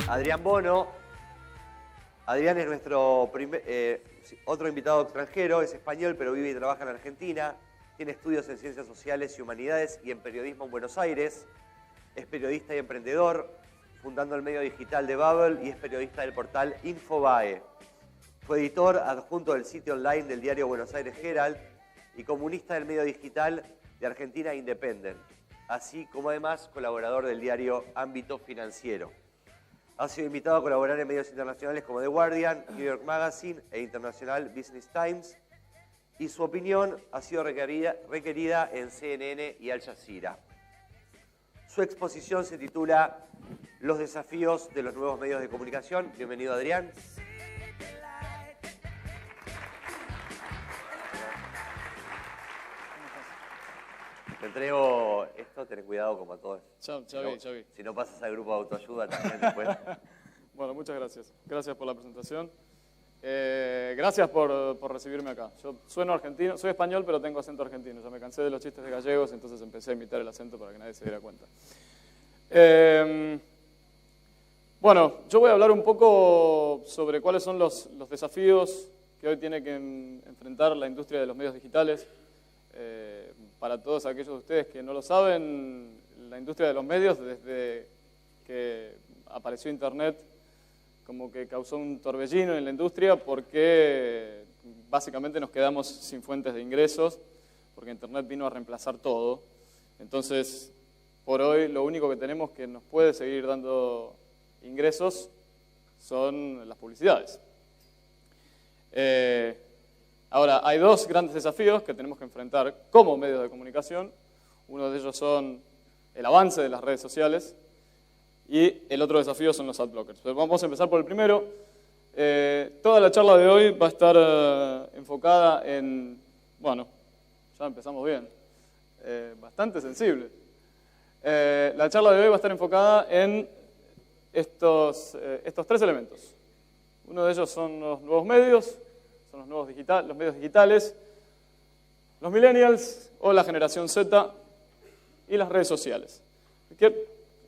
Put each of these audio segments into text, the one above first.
Adrián Bono. Adrián es nuestro otro invitado extranjero, es español pero vive y trabaja en Argentina. Tiene estudios en Ciencias Sociales y Humanidades y en Periodismo en Buenos Aires. Es periodista y emprendedor, fundando el medio digital de Bubble y es periodista del portal Infobae. Fue editor adjunto del sitio online del diario Buenos Aires Herald y comunista del medio digital de Argentina Independent, así como además colaborador del diario Ámbito Financiero. Ha sido invitado a colaborar en medios internacionales como The Guardian, New York Magazine e International Business Times, y su opinión ha sido requerida en CNN y Al Jazeera. Su exposición se titula Los desafíos de los nuevos medios de comunicación. Bienvenido, Adrián. Te entrego esto, ten cuidado como a todos. Ya vi. Si no pasas al grupo de autoayuda también después. Bueno, muchas gracias. Gracias por la presentación. Gracias por recibirme acá. Yo sueno argentino, soy español, pero tengo acento argentino. Ya me cansé de los chistes de gallegos, entonces empecé a imitar el acento para que nadie se diera cuenta. Bueno, yo voy a hablar un poco sobre cuáles son los desafíos que hoy tiene que enfrentar la industria de los medios digitales. Para todos aquellos de ustedes que no lo saben, la industria de los medios, desde que apareció Internet, como que causó un torbellino en la industria porque básicamente nos quedamos sin fuentes de ingresos, porque Internet vino a reemplazar todo. Entonces, por hoy, lo único que tenemos que nos puede seguir dando ingresos son las publicidades. Ahora, hay dos grandes desafíos que tenemos que enfrentar como medios de comunicación. Uno de ellos son el avance de las redes sociales y el otro desafío son los adblockers. Pero vamos a empezar por el primero. Toda la charla de hoy va a estar enfocada en... Bueno, ya empezamos bien. Bastante sensible. La charla de hoy va a estar enfocada en estos tres elementos. Uno de ellos son los nuevos medios, son los medios digitales, los millennials o la generación Z y las redes sociales.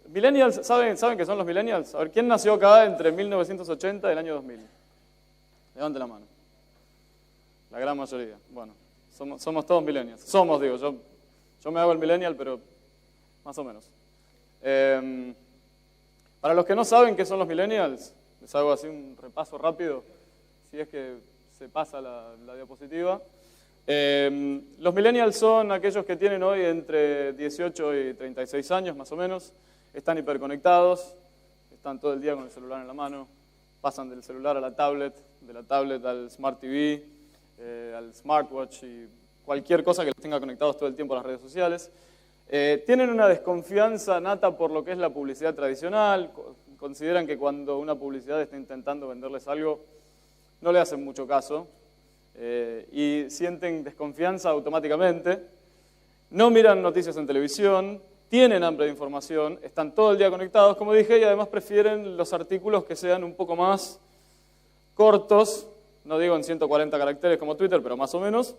Millennials, ¿saben qué son los millennials? A ver, ¿quién nació acá entre 1980 y el año 2000? Levante la mano. La gran mayoría. Bueno, somos todos millennials. Somos, digo, yo me hago el millennial, pero más o menos. Para los que no saben qué son los millennials, les hago así un repaso rápido, si es que se pasa la diapositiva. Los millennials son aquellos que tienen hoy entre 18 y 36 años, más o menos. Están hiperconectados, están todo el día con el celular en la mano, pasan del celular a la tablet, de la tablet al Smart TV, al smartwatch y cualquier cosa que los tenga conectados todo el tiempo a las redes sociales. Tienen una desconfianza nata por lo que es la publicidad tradicional. Consideran que cuando una publicidad está intentando venderles algo, no le hacen mucho caso y sienten desconfianza automáticamente. No miran noticias en televisión, tienen hambre de información, están todo el día conectados, como dije, y además prefieren los artículos que sean un poco más cortos, no digo en 140 caracteres como Twitter, pero más o menos,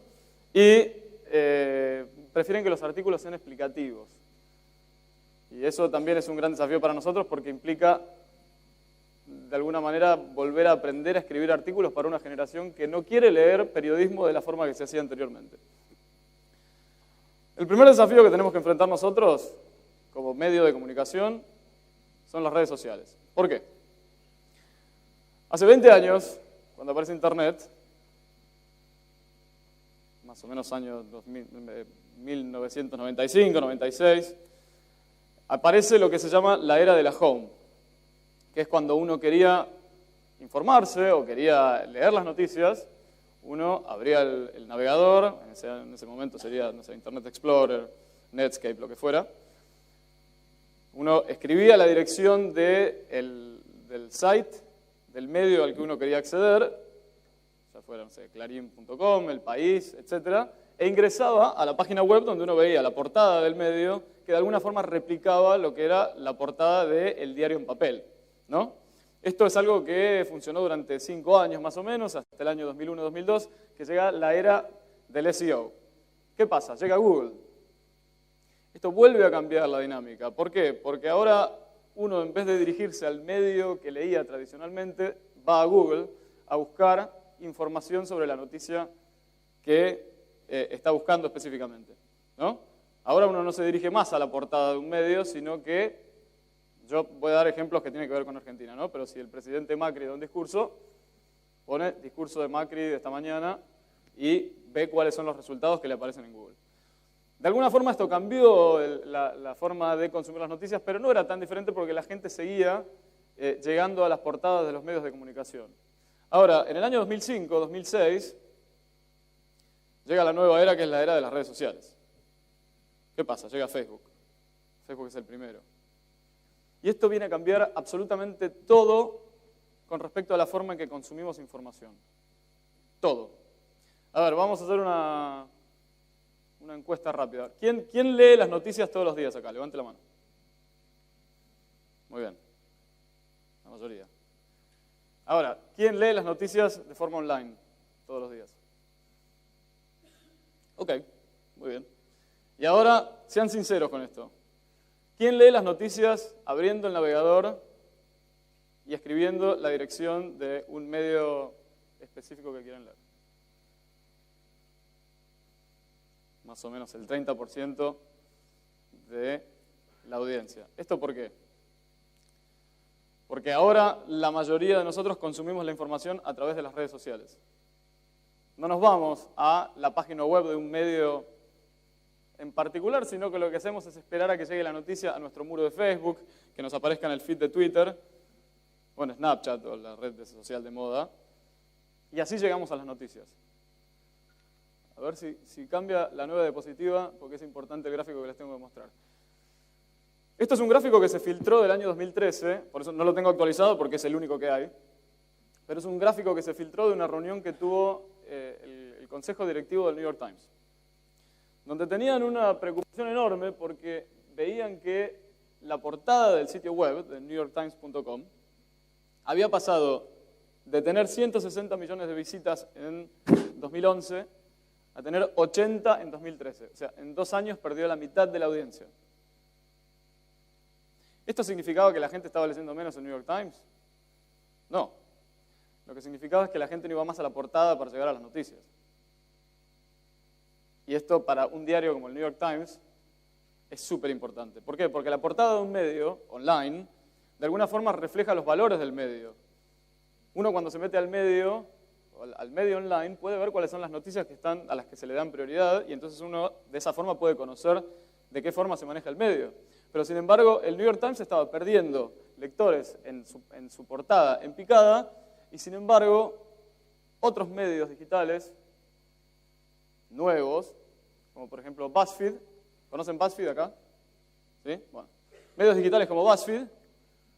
y prefieren que los artículos sean explicativos. Y eso también es un gran desafío para nosotros porque implica, de alguna manera, volver a aprender a escribir artículos para una generación que no quiere leer periodismo de la forma que se hacía anteriormente. El primer desafío que tenemos que enfrentar nosotros, como medio de comunicación, son las redes sociales. ¿Por qué? Hace 20 años, cuando aparece Internet, más o menos años 1995, 96, aparece lo que se llama la era de la home, que es cuando uno quería informarse o quería leer las noticias, uno abría el navegador, en ese momento sería, no sé, Internet Explorer, Netscape, lo que fuera. Uno escribía la dirección del site, del medio al que uno quería acceder, ya fuera, no sé, clarín.com, El País, etc., e ingresaba a la página web donde uno veía la portada del medio, que de alguna forma replicaba lo que era la portada del diario en papel, ¿no? Esto es algo que funcionó durante 5 años más o menos, hasta el año 2001-2002, que llega la era del SEO. ¿Qué pasa? Llega Google. Esto vuelve a cambiar la dinámica. ¿Por qué? Porque ahora uno en vez de dirigirse al medio que leía tradicionalmente, va a Google a buscar información sobre la noticia que está buscando específicamente, ¿no? Ahora uno no se dirige más a la portada de un medio, sino que, yo voy a dar ejemplos que tienen que ver con Argentina, ¿no? Pero si el presidente Macri da un discurso, pone discurso de Macri de esta mañana y ve cuáles son los resultados que le aparecen en Google. De alguna forma esto cambió la forma de consumir las noticias, pero no era tan diferente porque la gente seguía llegando a las portadas de los medios de comunicación. Ahora, en el año 2005, 2006, llega la nueva era, que es la era de las redes sociales. ¿Qué pasa? Llega Facebook. Facebook es el primero. Y esto viene a cambiar absolutamente todo con respecto a la forma en que consumimos información. Todo. A ver, vamos a hacer una encuesta rápida. ¿Quién lee las noticias todos los días acá? Levante la mano. Muy bien. La mayoría. Ahora, ¿quién lee las noticias de forma online todos los días? Ok, muy bien. Y ahora, sean sinceros con esto. ¿Quién lee las noticias abriendo el navegador y escribiendo la dirección de un medio específico que quieran leer? Más o menos el 30% de la audiencia. ¿Esto por qué? Porque ahora la mayoría de nosotros consumimos la información a través de las redes sociales. No nos vamos a la página web de un medio en particular, sino que lo que hacemos es esperar a que llegue la noticia a nuestro muro de Facebook, que nos aparezca en el feed de Twitter, bueno, Snapchat o la red social de moda, y así llegamos a las noticias. A ver si cambia la nueva diapositiva, porque es importante el gráfico que les tengo que mostrar. Esto es un gráfico que se filtró del año 2013, por eso no lo tengo actualizado porque es el único que hay, pero es un gráfico que se filtró de una reunión que tuvo el Consejo Directivo del New York Times, donde tenían una preocupación enorme porque veían que la portada del sitio web, de newyorktimes.com, había pasado de tener 160 millones de visitas en 2011 a tener 80 en 2013. O sea, en 2 años perdió la mitad de la audiencia. ¿Esto significaba que la gente estaba leyendo menos el New York Times? No. Lo que significaba es que la gente no iba más a la portada para llegar a las noticias. Y esto para un diario como el New York Times es súper importante. ¿Por qué? Porque la portada de un medio online de alguna forma refleja los valores del medio. Uno cuando se mete al medio online puede ver cuáles son las noticias a las que se le dan prioridad y entonces uno de esa forma puede conocer de qué forma se maneja el medio. Pero sin embargo, el New York Times estaba perdiendo lectores en su portada en picada y sin embargo, otros medios digitales nuevos, como por ejemplo BuzzFeed, ¿conocen BuzzFeed acá? ¿Sí? Bueno, medios digitales como BuzzFeed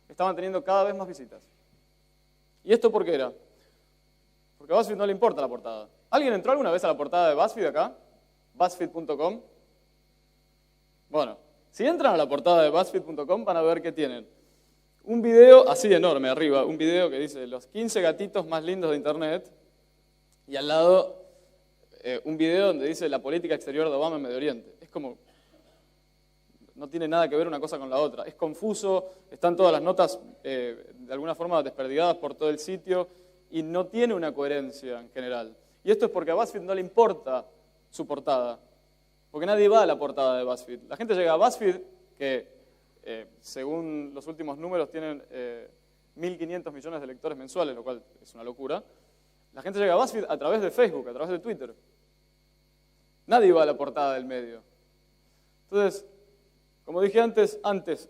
estaban teniendo cada vez más visitas. ¿Y esto por qué era? Porque a BuzzFeed no le importa la portada. ¿Alguien entró alguna vez a la portada de BuzzFeed acá? BuzzFeed.com. Bueno, si entran a la portada de BuzzFeed.com van a ver que tienen un video así enorme arriba, un video que dice los 15 gatitos más lindos de Internet y al lado un video donde dice la política exterior de Obama en Medio Oriente. Es como, no tiene nada que ver una cosa con la otra. Es confuso, están todas las notas de alguna forma desperdigadas por todo el sitio y no tiene una coherencia en general. Y esto es porque a BuzzFeed no le importa su portada, porque nadie va a la portada de BuzzFeed. La gente llega a BuzzFeed, que según los últimos números tienen 1.500 millones de lectores mensuales, lo cual es una locura. La gente llega a BuzzFeed a través de Facebook, a través de Twitter. Nadie va a la portada del medio. Entonces, como dije antes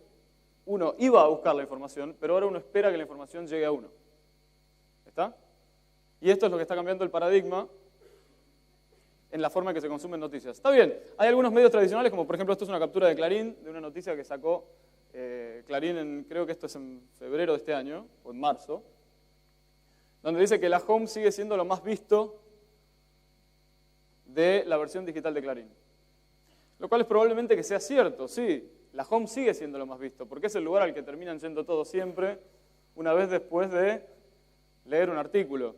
uno iba a buscar la información, pero ahora uno espera que la información llegue a uno. ¿Está? Y esto es lo que está cambiando el paradigma en la forma en que se consumen noticias. Está bien, hay algunos medios tradicionales, como por ejemplo esto es una captura de Clarín, de una noticia que sacó Clarín, creo que esto es en febrero de este año, o en marzo, donde dice que la Home sigue siendo lo más visto de la versión digital de Clarín. Lo cual es probablemente que sea cierto, sí, la Home sigue siendo lo más visto, porque es el lugar al que terminan yendo todos siempre, una vez después de leer un artículo.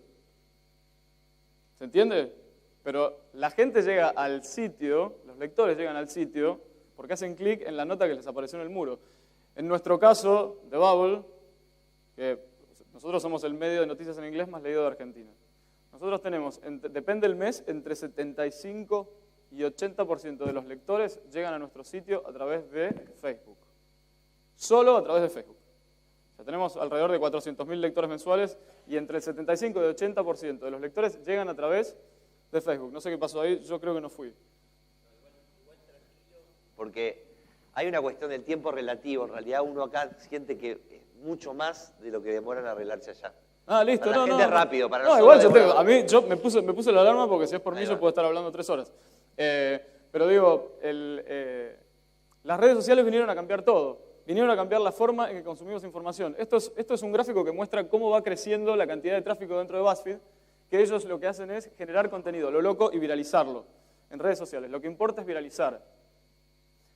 ¿Se entiende? Pero la gente llega al sitio, los lectores llegan al sitio, porque hacen clic en la nota que les apareció en el muro. En nuestro caso, The Bubble, que nosotros somos el medio de noticias en inglés más leído de Argentina. Nosotros tenemos, depende del mes, entre 75 y 80% de los lectores llegan a nuestro sitio a través de Facebook. Solo a través de Facebook. O sea, tenemos alrededor de 400.000 lectores mensuales y entre el 75 y el 80% de los lectores llegan a través de Facebook. No sé qué pasó ahí, yo creo que no fui. Porque hay una cuestión del tiempo relativo. En realidad uno acá siente que es mucho más de lo que demoran a arreglarse allá. Ah, listo. Para la gente es rápido, para nosotros igual yo me puse la alarma porque si es por mí yo puedo estar hablando 3 horas. Pero digo, las redes sociales vinieron a cambiar todo. Vinieron a cambiar la forma en que consumimos información. Esto es un gráfico que muestra cómo va creciendo la cantidad de tráfico dentro de BuzzFeed, que ellos lo que hacen es generar contenido, lo loco, y viralizarlo en redes sociales. Lo que importa es viralizar.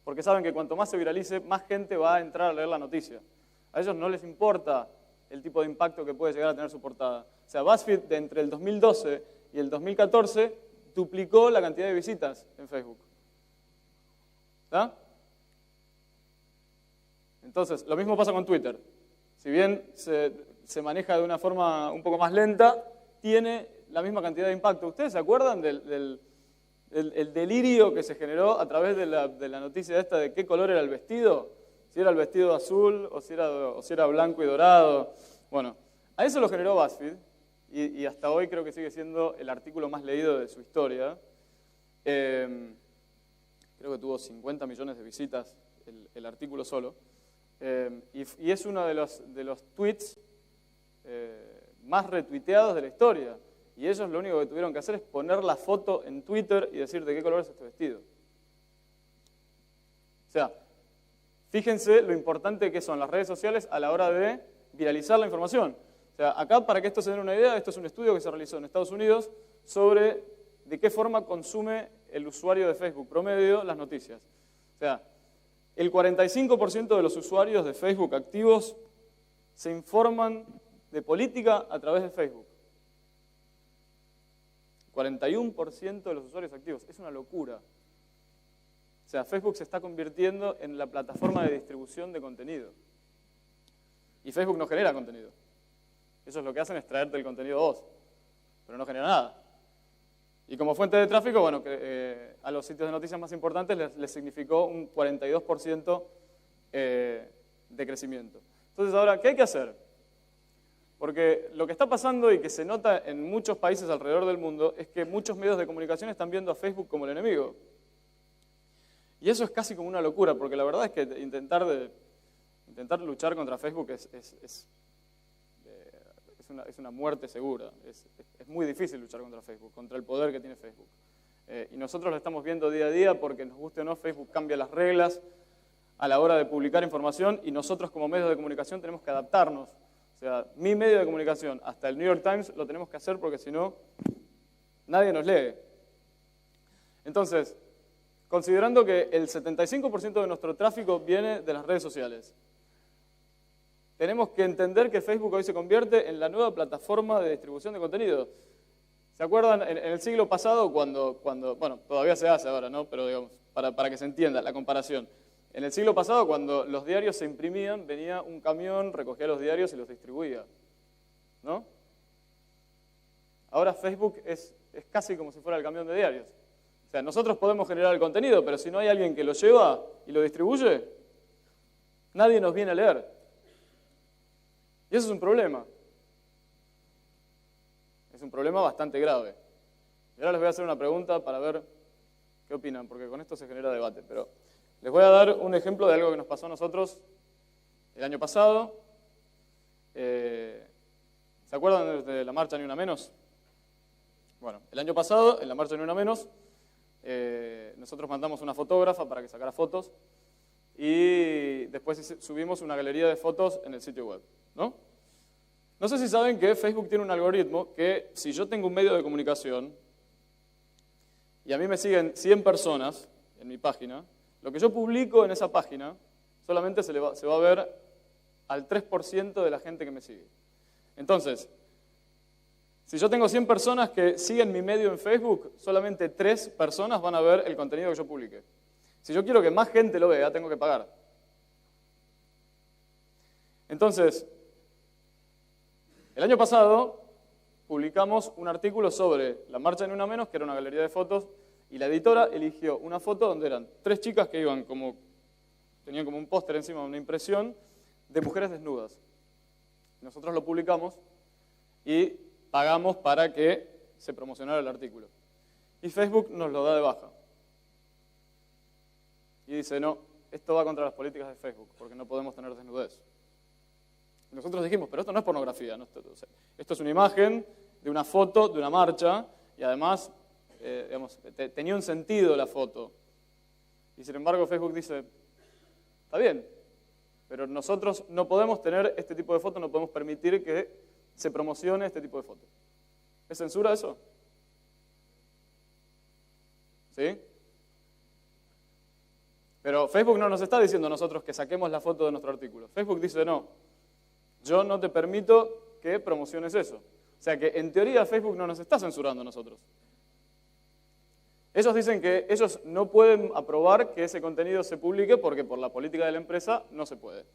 Porque saben que cuanto más se viralice, más gente va a entrar a leer la noticia. A ellos no les importa el tipo de impacto que puede llegar a tener su portada. O sea, BuzzFeed, entre el 2012 y el 2014, duplicó la cantidad de visitas en Facebook. ¿Está? Entonces, lo mismo pasa con Twitter. Si bien se maneja de una forma un poco más lenta, tiene la misma cantidad de impacto. ¿Ustedes se acuerdan del delirio que se generó a través de la noticia esta de qué color era el vestido? Si era el vestido azul o si era blanco y dorado. Bueno, a eso lo generó BuzzFeed y hasta hoy creo que sigue siendo el artículo más leído de su historia. Creo que tuvo 50 millones de visitas el artículo solo. Y es uno de los tweets más retuiteados de la historia. Y ellos lo único que tuvieron que hacer es poner la foto en Twitter y decir de qué color es este vestido. O sea, fíjense lo importante que son las redes sociales a la hora de viralizar la información. O sea, acá, para que esto se den una idea, esto es un estudio que se realizó en Estados Unidos sobre de qué forma consume el usuario de Facebook promedio las noticias. O sea, el 45% de los usuarios de Facebook activos se informan de política a través de Facebook. 41% de los usuarios activos. Es una locura. O sea, Facebook se está convirtiendo en la plataforma de distribución de contenido. Y Facebook no genera contenido. Ellos lo que hacen es traerte el contenido a vos, pero no genera nada. Y como fuente de tráfico, bueno, a los sitios de noticias más importantes les significó un 42% de crecimiento. Entonces, ahora, ¿qué hay que hacer? Porque lo que está pasando y que se nota en muchos países alrededor del mundo es que muchos medios de comunicación están viendo a Facebook como el enemigo. Y eso es casi como una locura, porque la verdad es que intentar luchar contra Facebook es una muerte segura. Es muy difícil luchar contra Facebook, contra el poder que tiene Facebook. Y nosotros lo estamos viendo día a día porque, nos guste o no, Facebook cambia las reglas a la hora de publicar información y nosotros como medios de comunicación tenemos que adaptarnos. O sea, mi medio de comunicación, hasta el New York Times, lo tenemos que hacer porque si no, nadie nos lee. Entonces, considerando que el 75% de nuestro tráfico viene de las redes sociales, tenemos que entender que Facebook hoy se convierte en la nueva plataforma de distribución de contenido. ¿Se acuerdan? En el siglo pasado, cuando bueno, todavía se hace ahora, ¿no? Pero digamos, para que se entienda la comparación. En el siglo pasado, cuando los diarios se imprimían, venía un camión, recogía los diarios y los distribuía, ¿no? Ahora Facebook es casi como si fuera el camión de diarios. O sea, nosotros podemos generar el contenido, pero si no hay alguien que lo lleva y lo distribuye, nadie nos viene a leer. Y eso es un problema. Es un problema bastante grave. Y ahora les voy a hacer una pregunta para ver qué opinan, porque con esto se genera debate. Pero les voy a dar un ejemplo de algo que nos pasó a nosotros el año pasado. ¿Se acuerdan de la marcha Ni Una Menos? Bueno, el año pasado, en la marcha Ni Una Menos, nosotros mandamos una fotógrafa para que sacara fotos y después subimos una galería de fotos en el sitio web, ¿no? No sé si saben que Facebook tiene un algoritmo que si yo tengo un medio de comunicación y a mí me siguen 100 personas en mi página, lo que yo publico en esa página solamente se va a ver al 3% de la gente que me sigue. Entonces, si yo tengo 100 personas que siguen mi medio en Facebook, solamente 3 personas van a ver el contenido que yo publique. Si yo quiero que más gente lo vea, tengo que pagar. Entonces, el año pasado publicamos un artículo sobre la marcha Ni Una Menos, que era una galería de fotos, y la editora eligió una foto donde eran 3 chicas que tenían como un póster encima, una impresión de mujeres desnudas. Nosotros lo publicamos y pagamos para que se promocionara el artículo. Y Facebook nos lo da de baja. Y dice, no, esto va contra las políticas de Facebook, porque no podemos tener desnudez. Y nosotros dijimos, pero esto no es pornografía, ¿no? Esto es una imagen de una foto, de una marcha, y además, tenía un sentido la foto. Y sin embargo Facebook dice, está bien, pero nosotros no podemos tener este tipo de foto, no podemos permitir que se promocione este tipo de foto. ¿Es censura eso? ¿Sí? Pero Facebook no nos está diciendo a nosotros que saquemos la foto de nuestro artículo. Facebook dice, no, yo no te permito que promociones eso. O sea que en teoría Facebook no nos está censurando a nosotros. Ellos dicen que ellos no pueden aprobar que ese contenido se publique porque por la política de la empresa no se puede.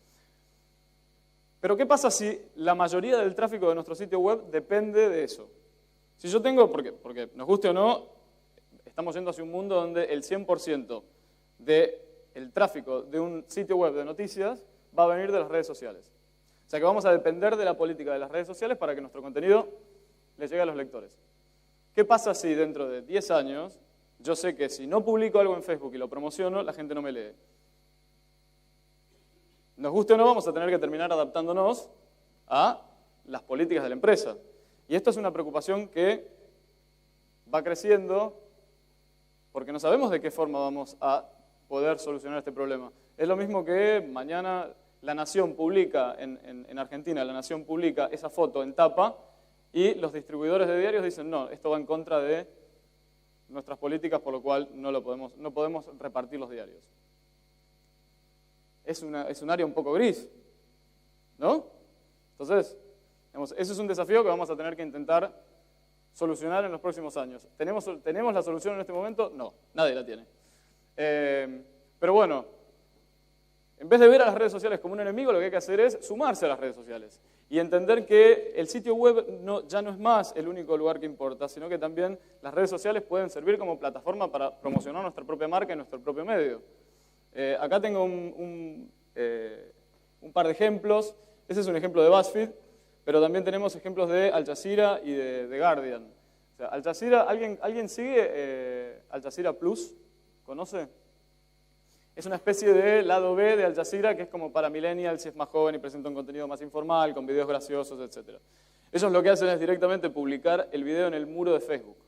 Pero ¿qué pasa si la mayoría del tráfico de nuestro sitio web depende de eso? Si yo tengo, porque nos guste o no, estamos yendo hacia un mundo donde el 100% del tráfico de un sitio web de noticias va a venir de las redes sociales. O sea que vamos a depender de la política de las redes sociales para que nuestro contenido le llegue a los lectores. ¿Qué pasa si dentro de 10 años yo sé que si no publico algo en Facebook y lo promociono, la gente no me lee? Nos guste o no, vamos a tener que terminar adaptándonos a las políticas de la empresa. Y esto es una preocupación que va creciendo porque no sabemos de qué forma vamos a poder solucionar este problema. Es lo mismo que mañana La Nación publica, en Argentina, La Nación publica esa foto en tapa y los distribuidores de diarios dicen, no, esto va en contra de nuestras políticas, por lo cual no podemos repartir los diarios. Es un área un poco gris, ¿no? Entonces, ese es un desafío que vamos a tener que intentar solucionar en los próximos años. ¿Tenemos la solución en este momento? No, nadie la tiene. Pero bueno, en vez de ver a las redes sociales como un enemigo, lo que hay que hacer es sumarse a las redes sociales y entender que el sitio web ya no es más el único lugar que importa, sino que también las redes sociales pueden servir como plataforma para promocionar nuestra propia marca y nuestro propio medio. Acá tengo un par de ejemplos. Ese es un ejemplo de BuzzFeed, pero también tenemos ejemplos de Al Jazeera y de Guardian. O sea, Al Jazeera, ¿alguien sigue Al Jazeera Plus? ¿Conoce? Es una especie de lado B de Al Jazeera que es como para millennials, si es más joven y presenta un contenido más informal, con videos graciosos, etc. Ellos lo que hacen es directamente publicar el video en el muro de Facebook,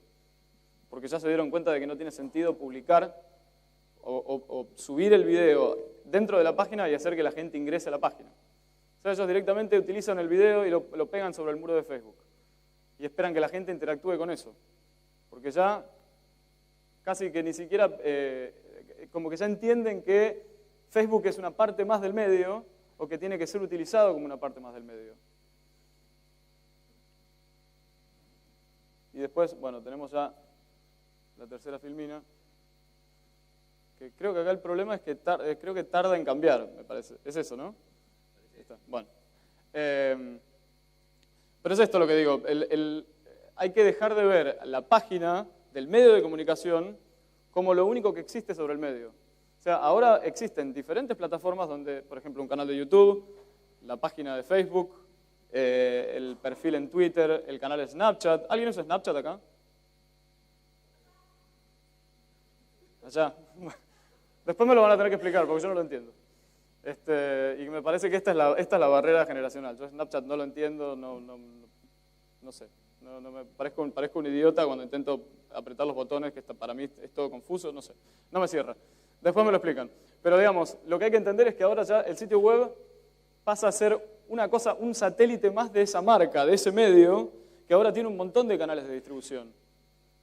porque ya se dieron cuenta de que no tiene sentido publicar o subir el video dentro de la página y hacer que la gente ingrese a la página. O sea, ellos directamente utilizan el video y lo pegan sobre el muro de Facebook y esperan que la gente interactúe con eso, porque ya casi que ni siquiera... como que ya entienden que Facebook es una parte más del medio o que tiene que ser utilizado como una parte más del medio. Y después, bueno, tenemos ya la tercera filmina, que creo que acá el problema es que creo que tarda en cambiar, me parece. Es eso, ¿no? Ahí está. Bueno. Pero es esto lo que digo. Hay que dejar de ver la página del medio de comunicación como lo único que existe sobre el medio. O sea, ahora existen diferentes plataformas donde, por ejemplo, un canal de YouTube, la página de Facebook, el perfil en Twitter, el canal de Snapchat. ¿Alguien usa Snapchat acá? Allá. Después me lo van a tener que explicar porque yo no lo entiendo. Y me parece que esta es la barrera generacional. Yo Snapchat no lo entiendo, no sé. Me parezco un idiota cuando intento apretar los botones, que para mí es todo confuso, no sé. No me cierra. Después me lo explican. Pero digamos, lo que hay que entender es que ahora ya el sitio web pasa a ser una cosa, un satélite más de esa marca, de ese medio, que ahora tiene un montón de canales de distribución.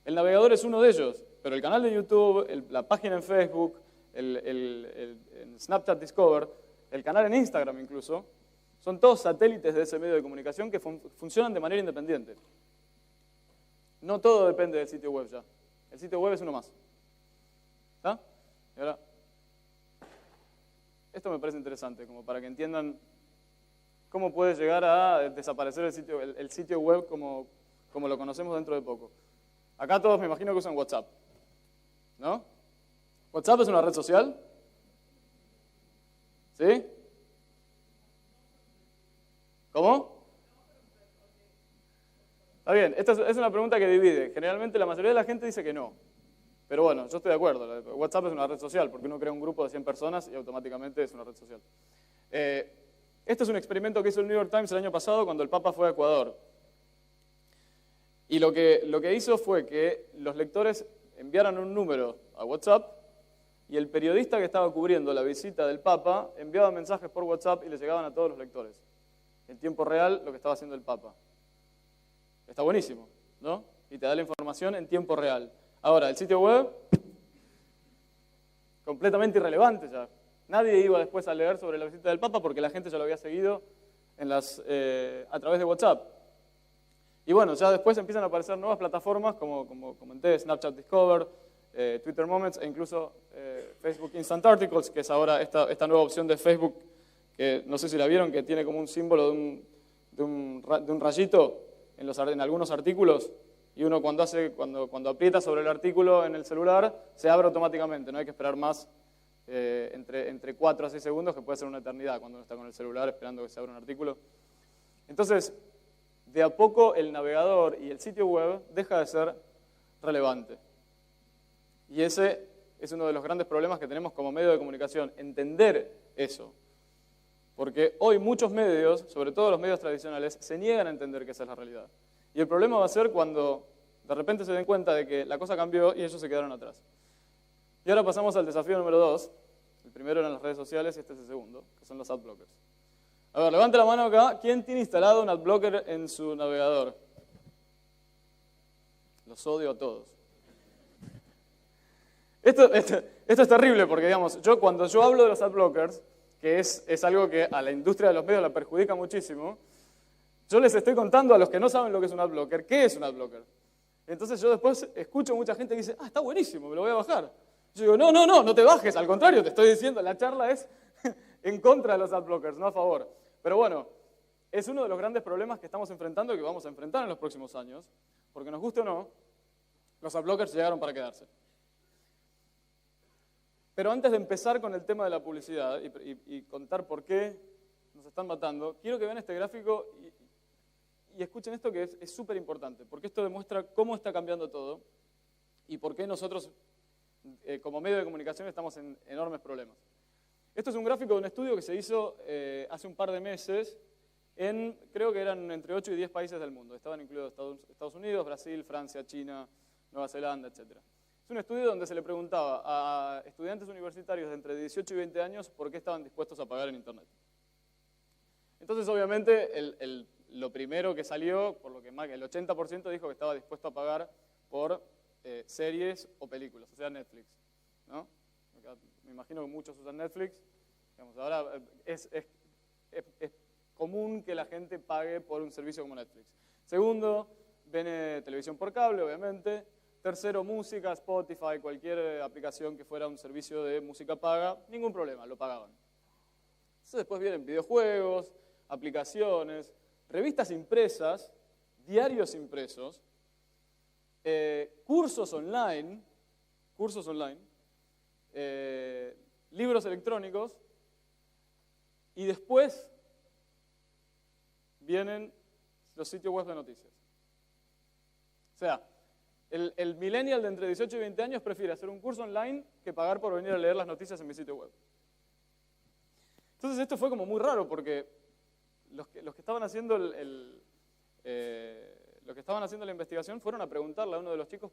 El navegador es uno de ellos, pero el canal de YouTube, la página en Facebook, el Snapchat Discover, el canal en Instagram incluso, son todos satélites de ese medio de comunicación que funcionan de manera independiente. No todo depende del sitio web ya. El sitio web es uno más. ¿Está? Y ahora, esto me parece interesante, como para que entiendan cómo puede llegar a desaparecer el sitio web como lo conocemos dentro de poco. Acá todos me imagino que usan WhatsApp, ¿no? ¿WhatsApp es una red social? ¿Sí? ¿Cómo? Está bien, esta es una pregunta que divide. Generalmente la mayoría de la gente dice que no. Pero bueno, yo estoy de acuerdo. WhatsApp es una red social porque uno crea un grupo de 100 personas y automáticamente es una red social. Este es un experimento que hizo el New York Times el año pasado cuando el Papa fue a Ecuador. Y lo que hizo fue que los lectores enviaran un número a WhatsApp y el periodista que estaba cubriendo la visita del Papa enviaba mensajes por WhatsApp y le llegaban a todos los lectores. En tiempo real lo que estaba haciendo el Papa. Está buenísimo, ¿no? Y te da la información en tiempo real. Ahora, el sitio web, completamente irrelevante ya. Nadie iba después a leer sobre la visita del Papa porque la gente ya lo había seguido a través de WhatsApp. Y bueno, ya después empiezan a aparecer nuevas plataformas como comenté, Snapchat Discover, Twitter Moments e incluso Facebook Instant Articles, que es ahora esta nueva opción de Facebook, que no sé si la vieron, que tiene como un símbolo de un rayito en algunos artículos, y uno cuando aprieta sobre el artículo en el celular, se abre automáticamente, no hay que esperar más entre 4 a 6 segundos, que puede ser una eternidad cuando uno está con el celular esperando que se abra un artículo. Entonces, de a poco el navegador y el sitio web deja de ser relevante. Y ese es uno de los grandes problemas que tenemos como medio de comunicación, entender eso. Porque hoy muchos medios, sobre todo los medios tradicionales, se niegan a entender que esa es la realidad. Y el problema va a ser cuando de repente se den cuenta de que la cosa cambió y ellos se quedaron atrás. Y ahora pasamos al desafío número 2. El primero eran las redes sociales y este es el segundo, que son los adblockers. A ver, levante la mano acá. ¿Quién tiene instalado un adblocker en su navegador? Los odio a todos. Esto es terrible porque, digamos, cuando yo hablo de los adblockers, que es algo que a la industria de los medios la perjudica muchísimo, yo les estoy contando a los que no saben lo que es un adblocker, ¿qué es un adblocker? Entonces yo después escucho mucha gente que dice, está buenísimo, me lo voy a bajar. Yo digo, no te bajes, al contrario, te estoy diciendo, la charla es en contra de los adblockers, no a favor. Pero bueno, es uno de los grandes problemas que estamos enfrentando y que vamos a enfrentar en los próximos años, porque nos guste o no, los adblockers llegaron para quedarse. Pero antes de empezar con el tema de la publicidad y contar por qué nos están matando, quiero que vean este gráfico y escuchen esto que es súper importante, porque esto demuestra cómo está cambiando todo y por qué nosotros, como medio de comunicación, estamos en enormes problemas. Esto es un gráfico de un estudio que se hizo hace un par de meses creo que eran entre 8 y 10 países del mundo. Estaban incluidos Estados Unidos, Brasil, Francia, China, Nueva Zelanda, etc. Es un estudio donde se le preguntaba a estudiantes universitarios de entre 18 y 20 años por qué estaban dispuestos a pagar en Internet. Entonces, obviamente, lo primero que salió, por lo que más el 80% dijo que estaba dispuesto a pagar por series o películas, o sea, Netflix, ¿no? Me imagino que muchos usan Netflix. Digamos, ahora es común que la gente pague por un servicio como Netflix. Segundo, ven televisión por cable, obviamente. Tercero, música, Spotify, cualquier aplicación que fuera un servicio de música paga, ningún problema, lo pagaban. Entonces después vienen videojuegos, aplicaciones, revistas impresas, diarios impresos, cursos online, libros electrónicos, y después vienen los sitios web de noticias. O sea, el millennial de entre 18 y 20 años prefiere hacer un curso online que pagar por venir a leer las noticias en mi sitio web. Entonces esto fue como muy raro porque los que estaban haciendo la investigación fueron a preguntarle a uno de los chicos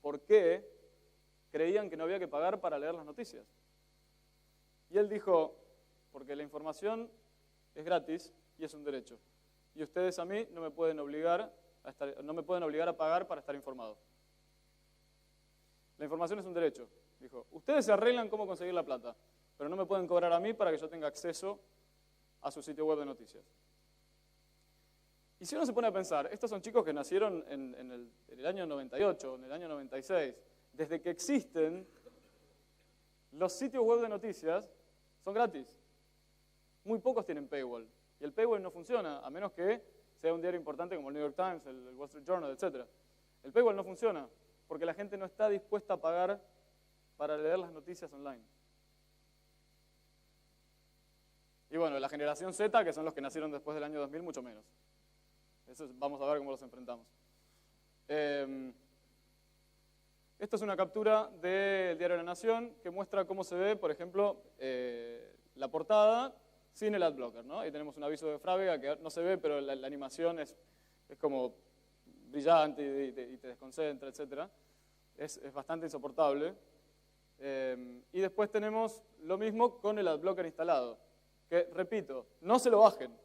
por qué creían que no había que pagar para leer las noticias. Y él dijo, porque la información es gratis y es un derecho. Y ustedes a mí no me pueden obligar a pagar para estar informado. La información es un derecho. Dijo, ustedes se arreglan cómo conseguir la plata, pero no me pueden cobrar a mí para que yo tenga acceso a su sitio web de noticias. Y si uno se pone a pensar, estos son chicos que nacieron en el año 98, en el año 96. Desde que existen, los sitios web de noticias son gratis. Muy pocos tienen paywall. Y el paywall no funciona, a menos que sea un diario importante como el New York Times, el Wall Street Journal, etc. El paywall no funciona, porque la gente no está dispuesta a pagar para leer las noticias online. Y bueno, la generación Z, que son los que nacieron después del año 2000, mucho menos. Eso vamos a ver cómo los enfrentamos. Esto es una captura del diario La Nación que muestra cómo se ve, por ejemplo, la portada sin el adblocker, ¿no? Ahí tenemos un aviso de Frávega que no se ve, pero la animación es como brillante y te desconcentra, etc. Es bastante insoportable. Y después tenemos lo mismo con el adblocker instalado. Que, repito, no se lo bajen.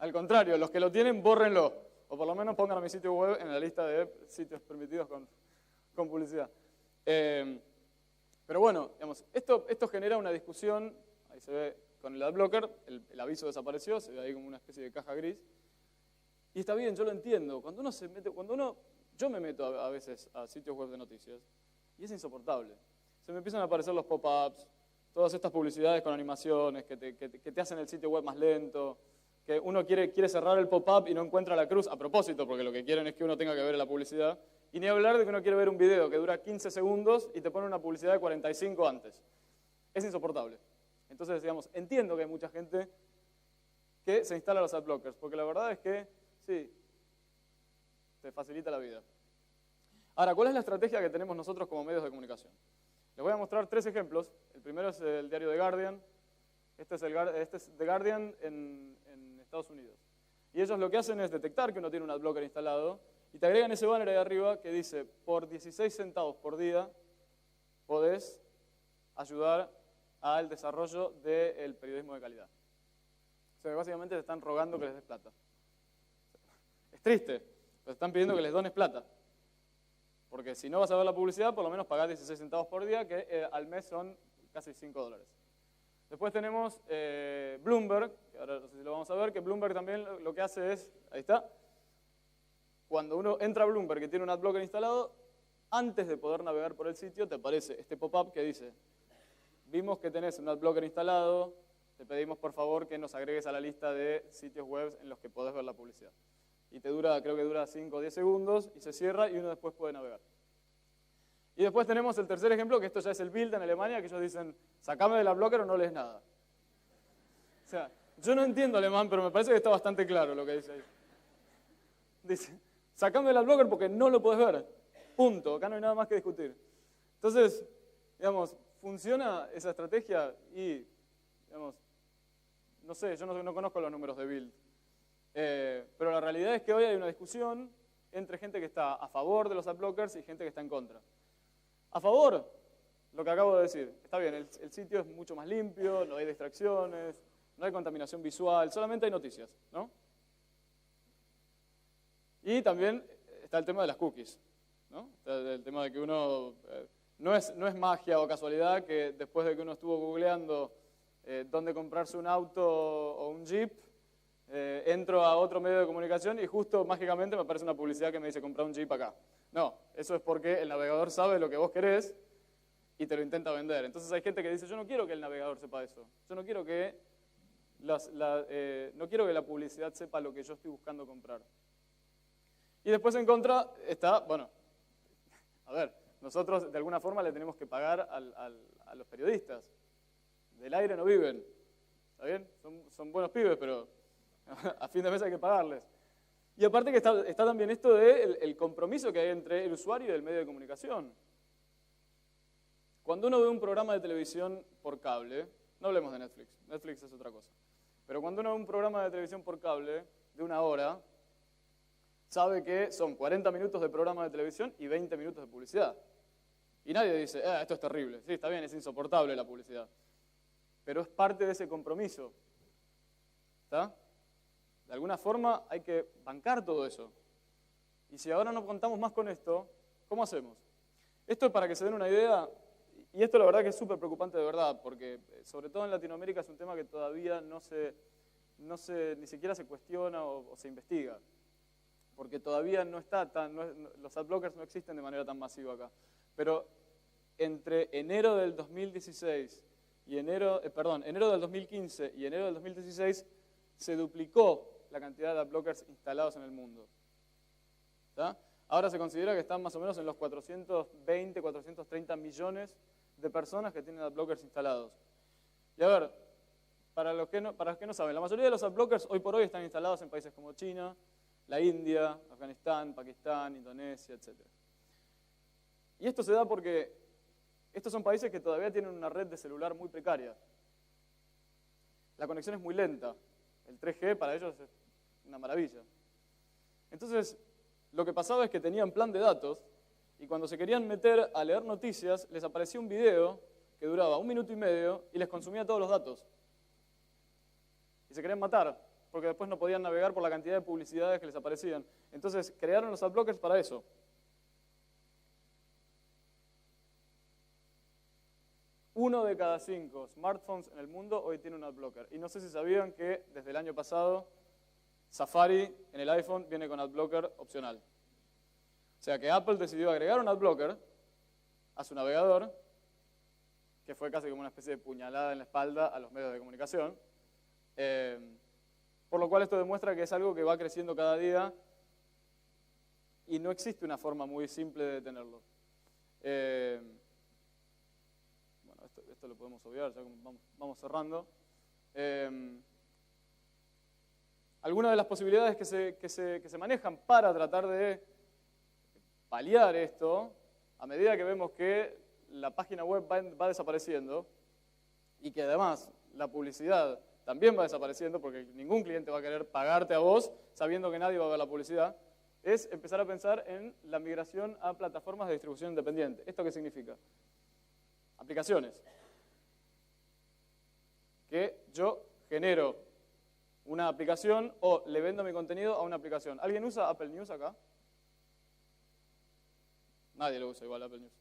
Al contrario, los que lo tienen, bórrenlo. O por lo menos pongan a mi sitio web en la lista de sitios permitidos con publicidad. Pero bueno, digamos, esto genera una discusión. Ahí se ve con el adblocker, el aviso desapareció, se ve ahí como una especie de caja gris. Y está bien, yo lo entiendo. Yo me meto a veces a sitios web de noticias y es insoportable. Se me empiezan a aparecer los pop-ups, todas estas publicidades con animaciones que te hacen el sitio web más lento, que uno quiere cerrar el pop-up y no encuentra la cruz a propósito, porque lo que quieren es que uno tenga que ver la publicidad. Y ni hablar de que uno quiere ver un video que dura 15 segundos y te pone una publicidad de 45 antes. Es insoportable. Entonces, digamos, entiendo que hay mucha gente que se instala los adblockers, porque la verdad es que, sí, te facilita la vida. Ahora, ¿cuál es la estrategia que tenemos nosotros como medios de comunicación? Les voy a mostrar 3 ejemplos. El primero es el diario The Guardian. Este es The Guardian en Estados Unidos. Y ellos lo que hacen es detectar que uno tiene un adblocker instalado y te agregan ese banner ahí arriba que dice, por 16 centavos por día podés ayudar al desarrollo del periodismo de calidad. O sea, básicamente te están rogando que les des plata. Es triste, pero están pidiendo que les dones plata. Porque si no vas a ver la publicidad, por lo menos pagás 16 centavos por día, que al mes son casi $5. Después tenemos Bloomberg, que ahora no sé si lo vamos a ver, que Bloomberg también lo que hace es, ahí está, cuando uno entra a Bloomberg y tiene un adblocker instalado, antes de poder navegar por el sitio, te aparece este pop-up que dice, vimos que tenés un adblocker instalado, te pedimos por favor que nos agregues a la lista de sitios web en los que podés ver la publicidad. Y creo que dura 5 o 10 segundos y se cierra y uno después puede navegar. Y después tenemos el tercer ejemplo, que esto ya es el Bild en Alemania, que ellos dicen, sacame del adblocker o no lees nada. O sea, yo no entiendo alemán, pero me parece que está bastante claro lo que dice ahí. Dice, sacame del adblocker porque no lo podés ver. Punto, acá no hay nada más que discutir. Entonces, digamos, funciona esa estrategia y, digamos, no sé, yo no conozco los números de Bild. Pero la realidad es que hoy hay una discusión entre gente que está a favor de los adblockers y gente que está en contra. A favor, lo que acabo de decir, está bien, el sitio es mucho más limpio, no hay distracciones, no hay contaminación visual, solamente hay noticias, ¿no? Y también está el tema de las cookies, ¿no? El tema de que uno, no es magia o casualidad que después de que uno estuvo googleando dónde comprarse un auto o un jeep, entro a otro medio de comunicación y justo mágicamente me aparece una publicidad que me dice comprar un Jeep acá. No, eso es porque el navegador sabe lo que vos querés y te lo intenta vender. Entonces hay gente que dice, yo no quiero que el navegador sepa eso. Yo no quiero que no quiero que la publicidad sepa lo que yo estoy buscando comprar. Y después en contra está, bueno, a ver, nosotros de alguna forma le tenemos que pagar a los periodistas. Del aire no viven. ¿Está bien? Son buenos pibes, pero a fin de mes hay que pagarles. Y aparte que está también esto del compromiso que hay entre el usuario y el medio de comunicación. Cuando uno ve un programa de televisión por cable, no hablemos de Netflix, Netflix es otra cosa, pero cuando uno ve un programa de televisión por cable de 1 hora, sabe que son 40 minutos de programa de televisión y 20 minutos de publicidad. Y nadie dice, esto es terrible. Sí, está bien, es insoportable la publicidad. Pero es parte de ese compromiso. ¿Está? De alguna forma hay que bancar todo eso. Y si ahora no contamos más con esto, ¿cómo hacemos? Esto es para que se den una idea, y esto la verdad que es súper preocupante de verdad, porque sobre todo en Latinoamérica es un tema que todavía ni siquiera se cuestiona o se investiga. Porque todavía los adblockers no existen de manera tan masiva acá. Pero entre enero del 2016 y enero del 2015 y enero del 2016, se duplicó la cantidad de adblockers instalados en el mundo. ¿Está? Ahora se considera que están más o menos en los 420, 430 millones de personas que tienen adblockers instalados. Y a ver, para los que no saben, la mayoría de los adblockers hoy por hoy están instalados en países como China, la India, Afganistán, Pakistán, Indonesia, etc. Y esto se da porque estos son países que todavía tienen una red de celular muy precaria. La conexión es muy lenta. El 3G para ellos es una maravilla. Entonces, lo que pasaba es que tenían plan de datos y cuando se querían meter a leer noticias, les aparecía un video que duraba 1 minuto y medio y les consumía todos los datos. Y se querían matar, porque después no podían navegar por la cantidad de publicidades que les aparecían. Entonces, crearon los adblockers para eso. Uno de cada 5 smartphones en el mundo hoy tiene un adblocker. Y no sé si sabían que desde el año pasado Safari en el iPhone viene con adblocker opcional. O sea que Apple decidió agregar un adblocker a su navegador, que fue casi como una especie de puñalada en la espalda a los medios de comunicación. Por lo cual esto demuestra que es algo que va creciendo cada día y no existe una forma muy simple de detenerlo. Bueno, esto lo podemos obviar, ya vamos cerrando. Algunas de las posibilidades que se manejan para tratar de paliar esto, a medida que vemos que la página web va desapareciendo y que además la publicidad también va desapareciendo porque ningún cliente va a querer pagarte a vos sabiendo que nadie va a ver la publicidad, es empezar a pensar en la migración a plataformas de distribución independiente. ¿Esto qué significa? Aplicaciones. Que yo genero una aplicación o le vendo mi contenido a una aplicación. ¿Alguien usa Apple News acá? Nadie lo usa igual Apple News.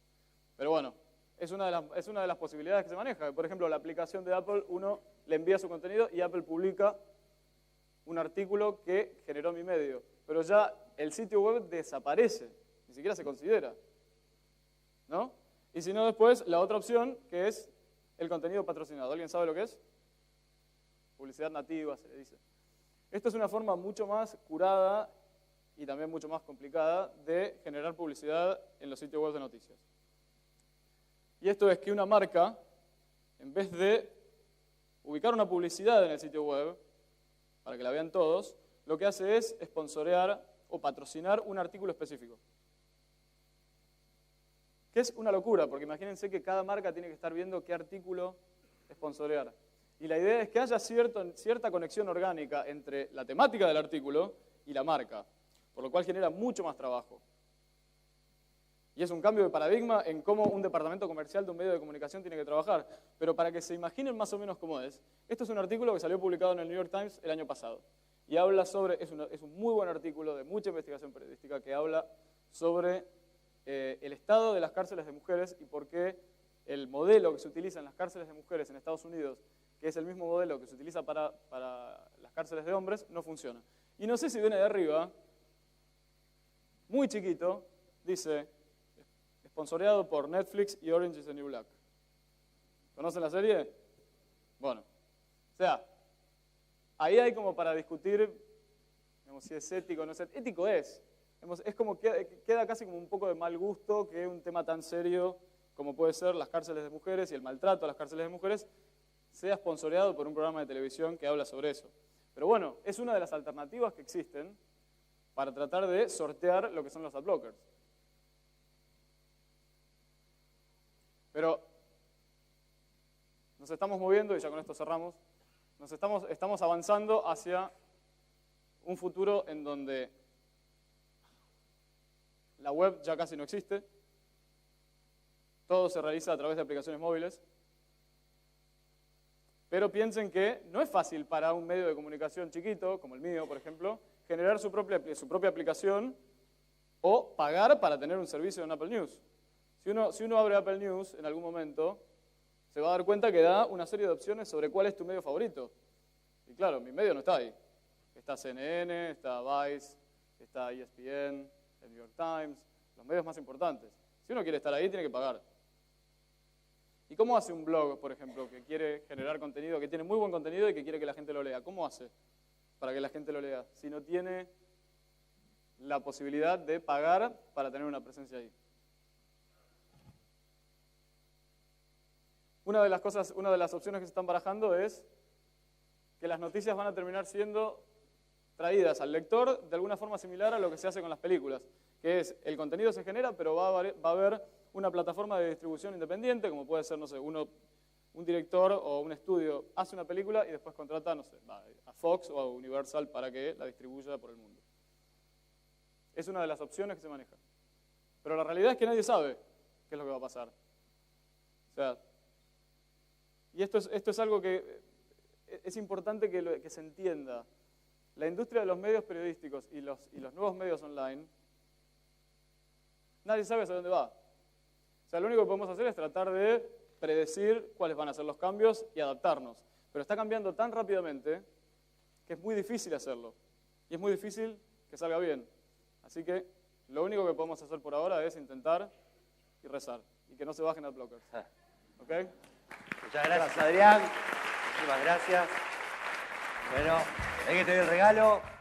Pero bueno, es una de las posibilidades que se maneja. Por ejemplo, la aplicación de Apple, uno le envía su contenido y Apple publica un artículo que generó mi medio. Pero ya el sitio web desaparece, ni siquiera se considera. ¿No? Y si no, después la otra opción, que es el contenido patrocinado. ¿Alguien sabe lo que es? Publicidad nativa, se le dice. Esto es una forma mucho más curada y también mucho más complicada de generar publicidad en los sitios web de noticias. Y esto es que una marca, en vez de ubicar una publicidad en el sitio web, para que la vean todos, lo que hace es sponsorear o patrocinar un artículo específico. Que es una locura, porque imagínense que cada marca tiene que estar viendo qué artículo sponsorear. Y la idea es que haya cierta conexión orgánica entre la temática del artículo y la marca, por lo cual genera mucho más trabajo. Y es un cambio de paradigma en cómo un departamento comercial de un medio de comunicación tiene que trabajar. Pero para que se imaginen más o menos cómo es, esto es un artículo que salió publicado en el New York Times el año pasado. Y habla sobre, es un muy buen artículo de mucha investigación periodística que habla sobre el estado de las cárceles de mujeres y por qué el modelo que se utiliza en las cárceles de mujeres en Estados Unidos, que es el mismo modelo que se utiliza para las cárceles de hombres, no funciona. Y no sé si viene de arriba, muy chiquito, dice, sponsoreado por Netflix y Orange is the New Black. ¿Conocen la serie? Bueno, o sea, ahí hay como para discutir, digamos, si es ético o no es ético. Ético es. Es como que queda casi como un poco de mal gusto que un tema tan serio como puede ser las cárceles de mujeres y el maltrato a las cárceles de mujeres sea sponsoreado por un programa de televisión que habla sobre eso. Pero bueno, es una de las alternativas que existen para tratar de sortear lo que son los adblockers. Pero nos estamos moviendo, y ya con esto cerramos, estamos avanzando hacia un futuro en donde la web ya casi no existe, todo se realiza a través de aplicaciones móviles, pero piensen que no es fácil para un medio de comunicación chiquito, como el mío, por ejemplo, generar su propia aplicación o pagar para tener un servicio en Apple News. Si uno abre Apple News en algún momento, se va a dar cuenta que da una serie de opciones sobre cuál es tu medio favorito. Y claro, mi medio no está ahí. Está CNN, está Vice, está ESPN, el New York Times, los medios más importantes. Si uno quiere estar ahí, tiene que pagar. ¿Y cómo hace un blog, por ejemplo, que quiere generar contenido, que tiene muy buen contenido y que quiere que la gente lo lea? ¿Cómo hace? para que la gente lo lea, si no tiene la posibilidad de pagar para tener una presencia ahí? Una de las opciones que se están barajando es que las noticias van a terminar siendo traídas al lector de alguna forma similar a lo que se hace con las películas, que es, el contenido se genera, pero va a haber una plataforma de distribución independiente, como puede ser, no sé, un director o un estudio hace una película y después contrata, no sé, a Fox o a Universal para que la distribuya por el mundo. Es una de las opciones que se maneja. Pero la realidad es que nadie sabe qué es lo que va a pasar. O sea, y esto es algo que es importante que se entienda. La industria de los medios periodísticos y los nuevos medios online, nadie sabe hacia dónde va. O sea, lo único que podemos hacer es tratar de predecir cuáles van a ser los cambios y adaptarnos. Pero está cambiando tan rápidamente que es muy difícil hacerlo. Y es muy difícil que salga bien. Así que lo único que podemos hacer por ahora es intentar y rezar. Y que no se bajen adblockers. ¿Ok? Muchas gracias, Adrián. Muchísimas gracias. Bueno, ahí que te doy el regalo.